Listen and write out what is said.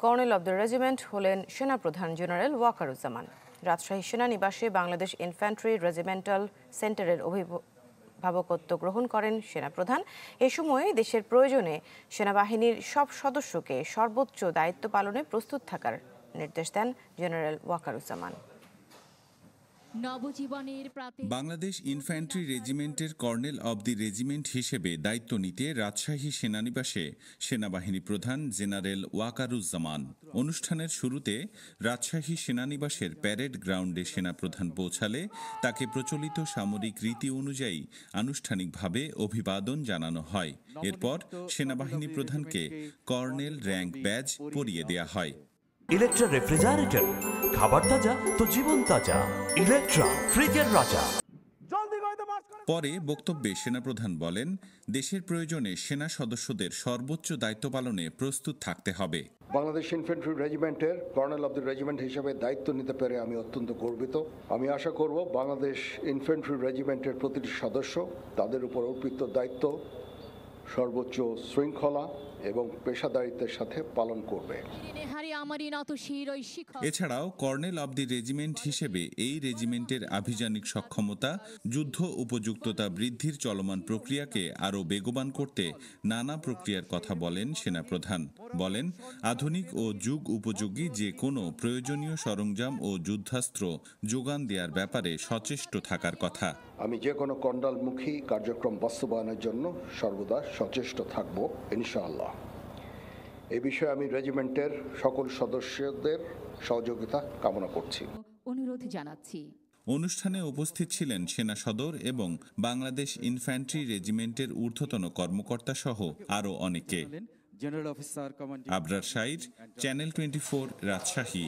Colonel of the regiment হলেন সেনাপ্রধান general Wakeruzzaman. Rajshahi সেনানিবাসে বাংলাদেশ ইনফ্যান্ট্রি রেজিমেন্টাল সেন্টারের অভিভাবকত্ব গ্রহণ করেন সেনাপ্রধান। এ সময় দেশের প্রয়োজনে সেনাবাহিনীর সব সদস্যকে সর্বোচ্চ দায়িত্ব পালনে প্রস্তুত থাকার নির্দেশ দেন জেনারেল ওয়াকারুজ্জামান। বাংলাদেশ ইনফ্যান্ট্রি রেজিমেন্টের কর্নেল অব দি রেজিমেন্ট হিসেবে দায়িত্ব নিতে রাজশাহী সেনানিবাসে সেনাবাহিনী প্রধান জেনারেল ওয়াকারুজ্জামান। অনুষ্ঠানের শুরুতে রাজশাহী সেনানিবাসের প্যারেড গ্রাউন্ডে সেনাপ্রধান পৌঁছালে তাকে প্রচলিত সামরিক রীতি অনুযায়ী আনুষ্ঠানিকভাবে অভিবাদন জানানো হয়। এরপর সেনাবাহিনী প্রধানকে কর্নেল র্যাঙ্ক ব্যাজ পরিয়ে দেয়া হয়। ইলেকট্রা রেফ্রিজারেটর, খাবার তাজা তো জীবন তাজা। ইলেকট্রা, ফ্রিজের রাজা। পরে বক্তব্যে সেনাপ্রধান বলেন, দেশের প্রয়োজনে সেনা সদস্যদের সর্বোচ্চ দায়িত্ব পালনে প্রস্তুত থাকতে হবে। বাংলাদেশ ইনফ্যান্ট্রি রেজিমেন্টের কর্নেল অব দ্য রেজিমেন্ট হিসেবে দায়িত্ব নিতে পেরে আমি অত্যন্ত গর্বিত। আমি আশা করব বাংলাদেশ ইনফ্যান্ট্রি রেজিমেন্টের প্রতিটি সদস্য তাদের উপর অর্পিত দায়িত্ব সর্বোচ্চ শৃঙ্খলা এবং পেশাদারিত্বের সাথে পালন করবে। এছাড়াও কর্নেল অব দি রেজিমেন্ট হিসেবে এই রেজিমেন্টের আভিযানিক সক্ষমতা, যুদ্ধ উপযুক্ততা বৃদ্ধির চলমান প্রক্রিয়াকে আরও বেগবান করতে নানা প্রক্রিয়ার কথা বলেন সেনাপ্রধান। বলেন, আধুনিক ও যুগ উপযোগী যে কোনো প্রয়োজনীয় সরঞ্জাম ও যুদ্ধাস্ত্র যোগান দেওয়ার ব্যাপারে সচেষ্ট থাকার কথা। আমি যে কোনো কন্ডালমুখী কার্যক্রম বাস্তবায়নের জন্য সর্বদা সচেষ্ট থাকব ইনশাআল্লাহ। এই বিষয়ে আমি রেজিমেন্টের সকল সদস্যদের সহযোগিতা কামনা করছি, অনুরোধ জানাচ্ছি। অনুষ্ঠানে উপস্থিত ছিলেন সেনা সদর এবং বাংলাদেশ ইনফ্যান্ট্রি রেজিমেন্টের ঊর্ধ্বতন কর্মকর্তা সহ আরও অনেকে। আবরার শাইর, চ্যানেল 24, রাজশাহী।